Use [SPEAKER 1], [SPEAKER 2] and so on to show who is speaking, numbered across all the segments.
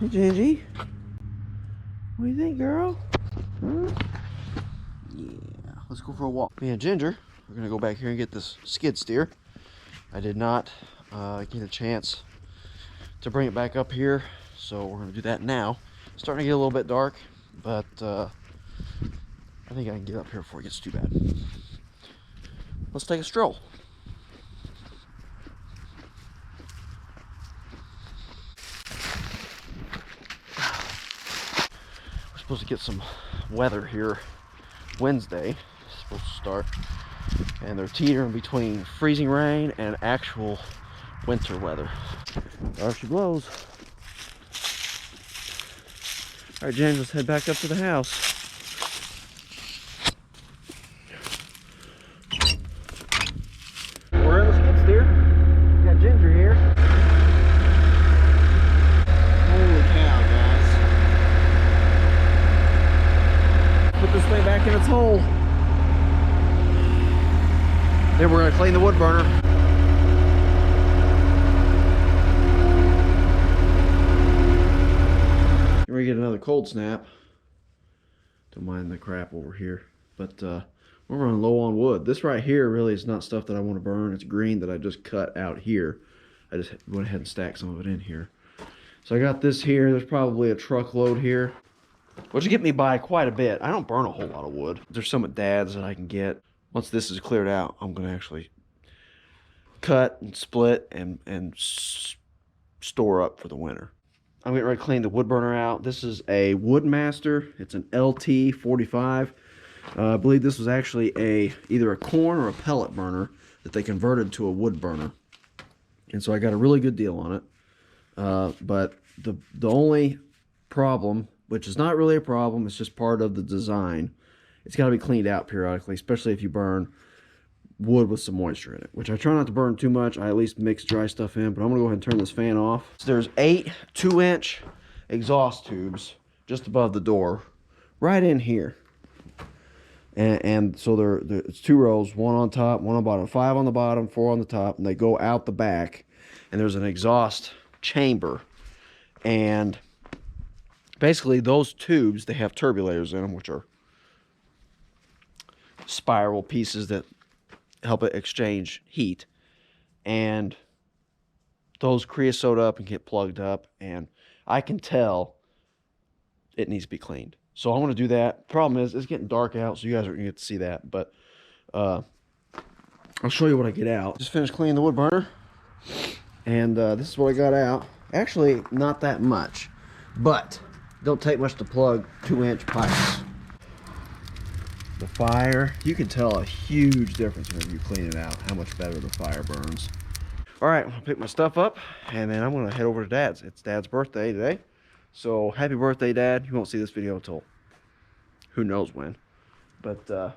[SPEAKER 1] Hey, Gingy. What do you think, girl? Huh? Yeah, let's go for a walk. Me and Ginger, we're gonna go back here and get this skid steer. I did not get a chance to bring it back up here, so we're gonna do that now. It's starting to get a little bit dark, but I think I can get up here before it gets too bad. Let's take a stroll. We're supposed to get some weather here Wednesday. It's supposed to start, and they're teetering between freezing rain and actual winter weather. There she blows. All right, James, let's head back up to the house. We're in the skid steer. We got Ginger here. Holy cow, guys. Put this thing back in its hole. Then we're gonna clean the wood burner. We're gonna get another cold snap. Don't mind the crap over here, but we're running low on wood. This right here really is not stuff that I want to burn. It's green that I just cut out here. I just went ahead and stacked some of it in here. So I got this here. There's probably a truckload here, which will get me by quite a bit. I don't burn a whole lot of wood. There's some at Dad's that I can get. Once this is cleared out, I'm gonna actually cut and split and store up for the winter. I'm getting ready to clean the wood burner out. This is a Woodmaster. It's an LT45. I believe this was actually either a corn or a pellet burner that they converted to a wood burner. And so I got a really good deal on it. But the only problem, which is not really a problem, it's just part of the design, it's got to be cleaned out periodically, especially if you burn wood with some moisture in it, which I try not to burn too much. I at least mix dry stuff in, but I'm gonna go ahead and turn this fan off. So there's 8 2-inch exhaust tubes just above the door, right in here. And so it's 2 rows, 1 on top, 1 on bottom, 5 on the bottom, 4 on the top, and they go out the back. And there's an exhaust chamber. And basically those tubes, they have turbulators in them, which are spiral pieces that help it exchange heat, and those creosote up and get plugged up, and I can tell it needs to be cleaned. So I want to do that. Problem is, it's getting dark out, so you guys aren't going to get to see that, but I'll show you what I get out. Just finished cleaning the wood burner, and this is what I got out. Actually, not that much, but don't take much to plug 2-inch pipes. The fire, you can tell a huge difference when you clean it out, how much better the fire burns. All right, I'll pick my stuff up, and then I'm gonna head over to Dad's. It's Dad's birthday today, so happy birthday, Dad. You won't see this video until who knows when, but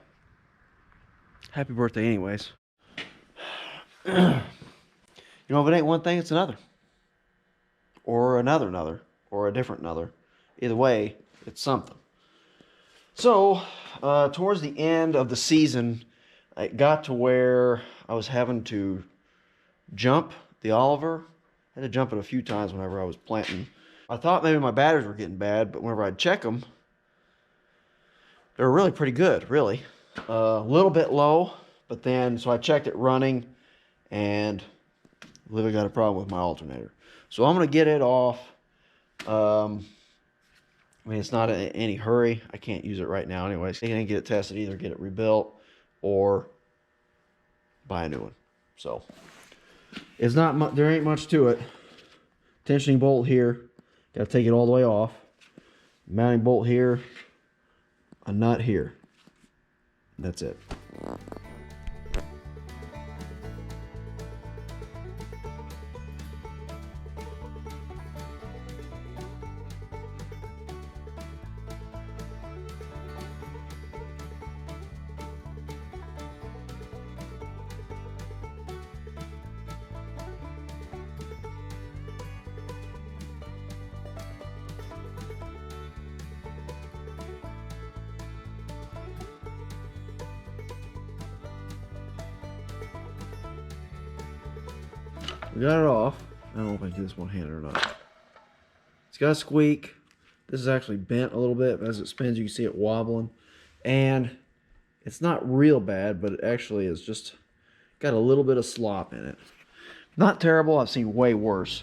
[SPEAKER 1] happy birthday anyways. You know, if it ain't one thing, it's another, or another, or a different another. Either way, it's something. So towards the end of the season, it got to where I was having to jump the Oliver. I had to jump it a few times whenever I was planting. I thought maybe my batteries were getting bad, but whenever I'd check them, they were really pretty good, really. A little bit low, but then, so I checked it running, and I believe I got a problem with my alternator. So I'm going to get it off. I mean, it's not in any hurry. I can't use it right now anyways. I can get it tested, either get it rebuilt or buy a new one. So it's not there ain't much to it. Tensioning bolt here. Got to take it all the way off. Mounting bolt here. A nut here. That's it. We got it off. I don't know if I can do this one-handed or not. It's got a squeak. This is actually bent a little bit. As it spins, you can see it wobbling. And it's not real bad, but it actually is just got a little bit of slop in it. Not terrible. I've seen way worse.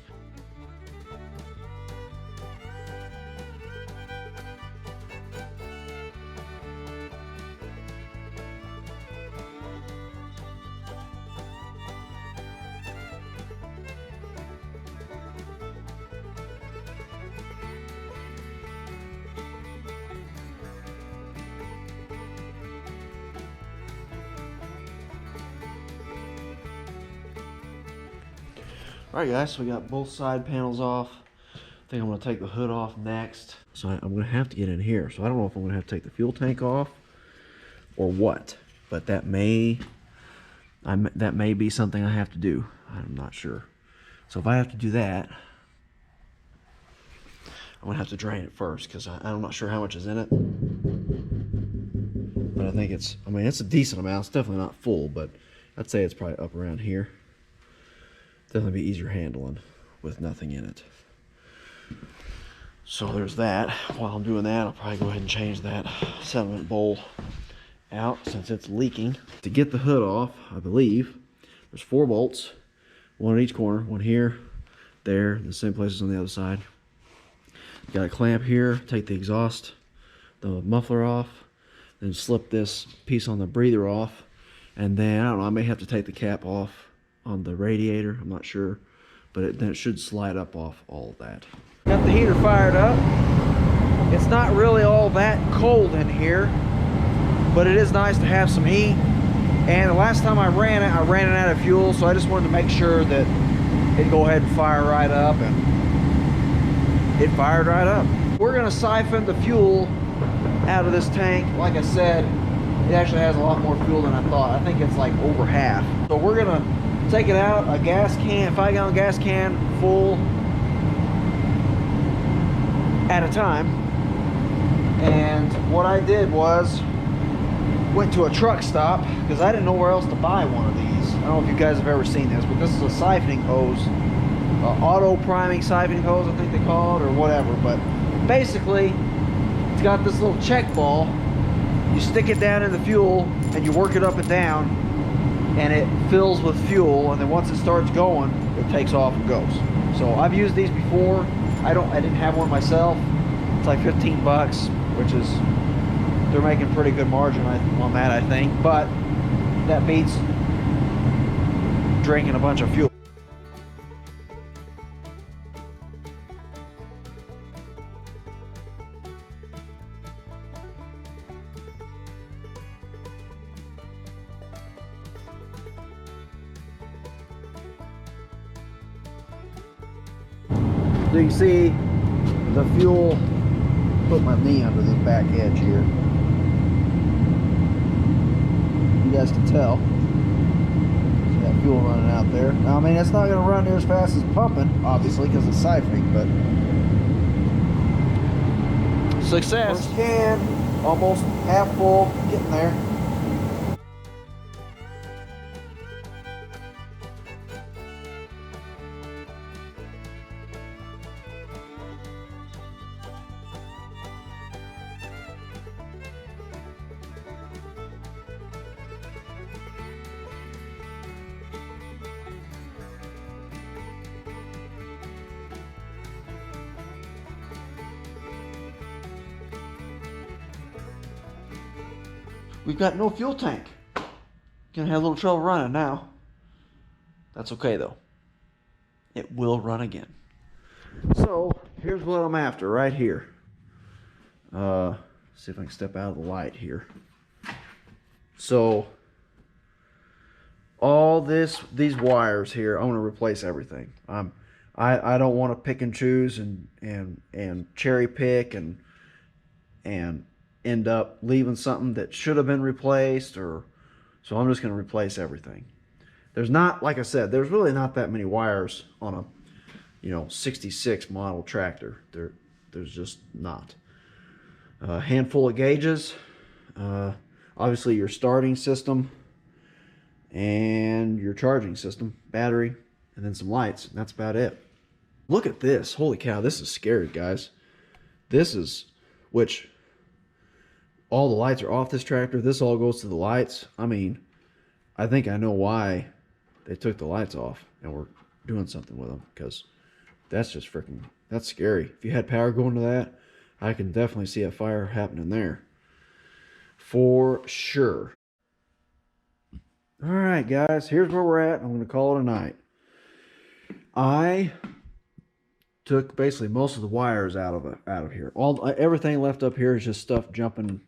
[SPEAKER 1] Alright guys, so we got both side panels off. I think I'm going to take the hood off next. So I'm going to have to get in here. So I don't know if I'm going to have to take the fuel tank off or what. But that may be something I have to do. I'm not sure. So if I have to do that, I'm going to have to drain it first because I'm not sure how much is in it. But I think it's a decent amount. It's definitely not full, but I'd say it's probably up around here. Definitely be easier handling with nothing in it. So there's that. While I'm doing that, I'll probably go ahead and change that settlement bowl out since it's leaking. To get the hood off, I believe there's 4 bolts, one at each corner, one here, there, the same places on the other side. Got a clamp here, take the exhaust, the muffler off, then slip this piece on the breather off, and then I don't know, I may have to take the cap off on the radiator, I'm not sure, but then it should slide up off all of that. Got the heater fired up. It's not really all that cold in here, but it is nice to have some heat. And the last time I ran it out of fuel, so I just wanted to make sure that it'd go ahead and fire right up, and it fired right up. We're gonna siphon the fuel out of this tank. Like I said, it actually has a lot more fuel than I thought. I think it's like over half. So we're gonna take it out, a gas can, 5-gallon gas can full at a time. And what I did was went to a truck stop because I didn't know where else to buy one of these. I don't know if you guys have ever seen this, but this is a siphoning hose, auto priming siphoning hose, I think they call it, or whatever. But basically, it's got this little check ball. You stick it down in the fuel and you work it up and down, and it fills with fuel, and then once it starts going, it takes off and goes. So I've used these before. I didn't have one myself. It's like 15 bucks, which is, they're making pretty good margin on that, I think, but that beats drinking a bunch of fuel. So you can see the fuel, put my knee under this back edge here. You guys can tell. See that fuel running out there. Now, I mean, it's not going to run near as fast as pumping, obviously, because it's siphoning, but success. First can, almost half full, getting there. We've got no fuel tank. Gonna have a little trouble running now. That's okay though. It will run again. So here's what I'm after right here. See if I can step out of the light here. So all these wires here, I want to replace everything. I don't want to pick and choose and cherry pick and end up leaving something that should have been replaced, so I'm just going to replace everything. There's not, like I said, there's really not that many wires on a 66 model tractor. There's just not. A handful of gauges, obviously your starting system and your charging system, battery, and then some lights, and that's about it. Look at this. Holy cow, this is scary, guys. This is, which, all the lights are off this tractor. This all goes to the lights. I mean, I think I know why they took the lights off and we're doing something with them, because that's just freaking, that's scary. If you had power going to that, I can definitely see a fire happening there. For sure. All right, guys, here's where we're at. I'm going to call it a night. I took basically most of the wires out of here. Everything left up here is just stuff jumping,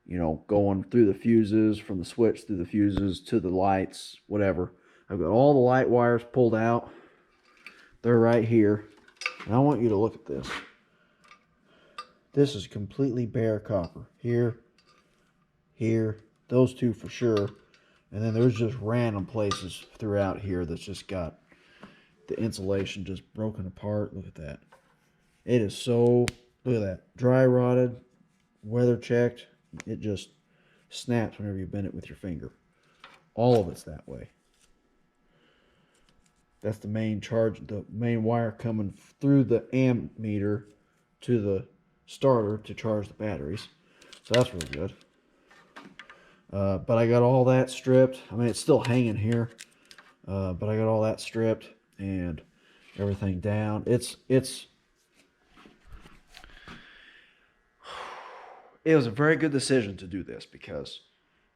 [SPEAKER 1] you know, going through the fuses, from the switch through the fuses to the lights, whatever. I've got all the light wires pulled out. They're right here. And I want you to look at this. This is completely bare copper. Here, here, those two for sure. And then there's just random places throughout here that's just got the insulation just broken apart. Look at that. It is so, look at that. Dry rotted, weather checked. It just snaps whenever you bend it with your finger. All of it's that way. That's the main charge, the main wire coming through the ammeter to the starter to charge the batteries. So that's really good. But I got all that stripped. I mean, it's still hanging here. But I got all that stripped and everything down. It was a very good decision to do this, because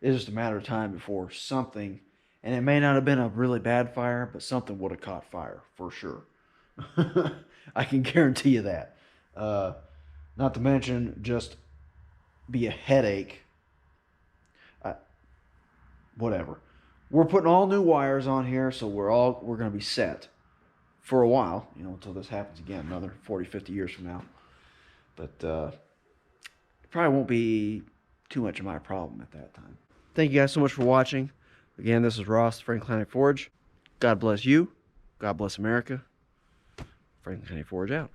[SPEAKER 1] it's just a matter of time before something, and it may not have been a really bad fire, but something would have caught fire for sure. I can guarantee you that. Not to mention just be a headache. Whatever. We're putting all new wires on here, so we're going to be set for a while, you know, until this happens again, another 40, 50 years from now. But it probably won't be too much of my problem at that time. Thank you guys so much for watching. Again, this is Ross, Franklin County Forage. God bless you. God bless America. Franklin County Forage out.